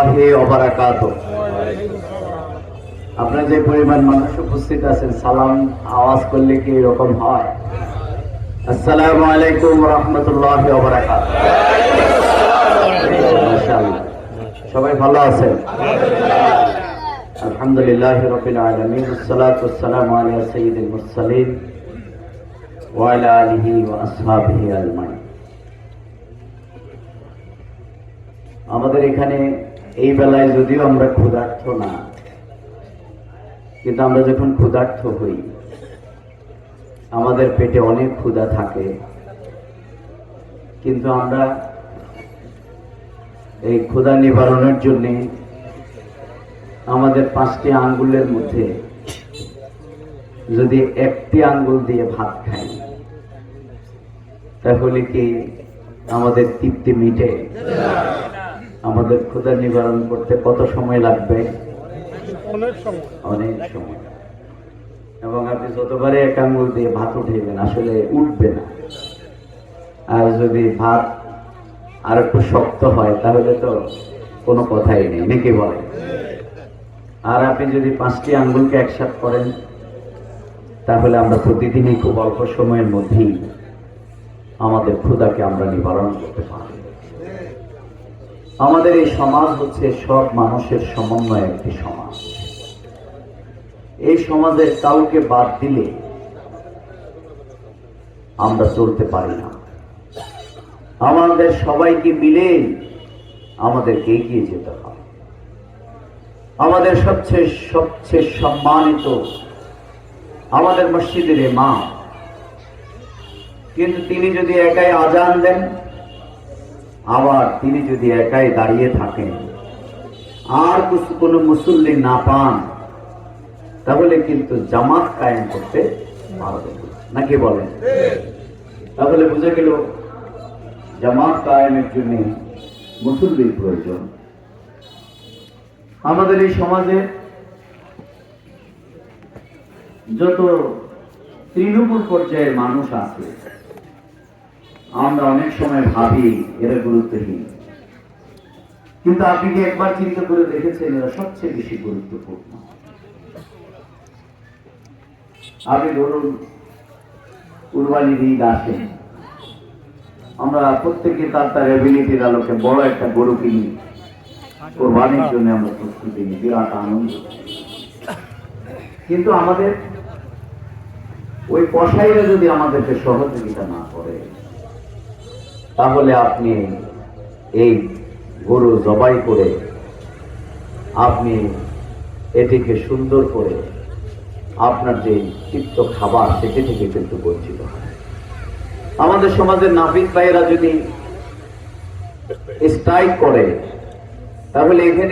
রহমতুল্লাহি ওয়া বারাকাতুহু। আপনারা যে পরিমাণ মানুষ উপস্থিত আছেন, সালাম আওয়াজ করলে কি এরকম হয়? আসসালামু আলাইকুম ওয়া রাহমাতুল্লাহি ওয়া বারাকাতুহু। মাশাআল্লাহ, সবাই ভালো আছেন? আলহামদুলিল্লাহি রাব্বিল আলামিন, ওয়াসসালাতু ওয়াসসালামু আলা সাইয়্যিদিল মুরসালিন ওয়া আলা আলিহি ওয়া আসহাবিহি আজমাইন। আমাদের এখানে এই বেলায় যদিও আমরা ক্ষুধার্ত না, কিন্তু আমরা যখন ক্ষুধার্ত হই, আমাদের পেটে অনেক ক্ষুধা থাকে, কিন্তু আমরা এই ক্ষুধা নিবারণের জন্য আমাদের 5টি আঙ্গুলের মধ্যে যদি একটি আঙ্গুল দিয়ে ভাত খাই, তাহলে কি আমাদের তৃপ্তি মিটে? আমাদের ক্ষুধা নিবারণ করতে কত সময় লাগবে? অনেক সময়। এবং আপনি যতবারে এক আঙ্গুল দিয়ে ভাত উঠাইবেন, আসলে উঠবে না। আর যদি ভাত আর একটু শক্ত হয়, তাহলে তো কোনো কথাই নেই, নাকি বলে? আর আপনি যদি 5টি আঙ্গুলকে একসাথে করেন, তাহলে আমরা প্রতিদিনই খুব অল্প সময়ের মধ্যেই আমাদের ক্ষুধাকে আমরা নিবারণ করতে পারি। আমাদের এই সমাজ হচ্ছে সব মানুষের সমন্বয়ে একটি সমাজ। এই সমাজের কাউকে বাদ দিলে আমরা চলতে পারি না। আমাদের সবাইকে মিলে আমাদেরকে এগিয়ে যেতে হয়। আমাদের সবচেয়ে সম্মানিত আমাদের মসজিদের ইমাম, কিন্তু তিনি যদি একাই আজান দেন, আবার তিনি যদি একাই দাঁড়িয়ে থাকেন, আর কোনো মুসল্লি না পান, তাহলে কিন্তু জামাত কায়েম করতে পারবে না, নাকি বলেন? তাহলে বুঝে গেল জামাত কায়েমের জন্য মুসল্লির প্রয়োজন। আমাদের এই সমাজে যত তৃণমূল পর্যায়ের মানুষ আছে, আমরা অনেক সময় ভাবি এরা গুরুত্বহীন, কিন্তু আপনি কি একবার চিন্তা করে দেখেছেন এরা সবচেয়ে বেশি গুরুত্বপূর্ণ? আপনি ধরুন কুরবানির ঈদ আসে, আমরা প্রত্যেকে তার এবিলিটির আলোকে বড় একটা গরু কিনি, কোরবানির জন্য আমরা প্রস্তুতি নিই, বিরাট আনন্দ। কিন্তু আমাদের ওই কসাইরা যদি আমাদেরকে সহযোগিতা না করে, তাহলে আপনি এই গরু জবাই করে আপনি এটিকে সুন্দর করে আপনার যে তৃপ্ত খাবার, সেটি থেকে কিন্তু বঞ্চিত হয়। আমাদের সমাজের নাপিত ভাইয়েরা যদি স্ট্রাইক করে, তাহলে এখানে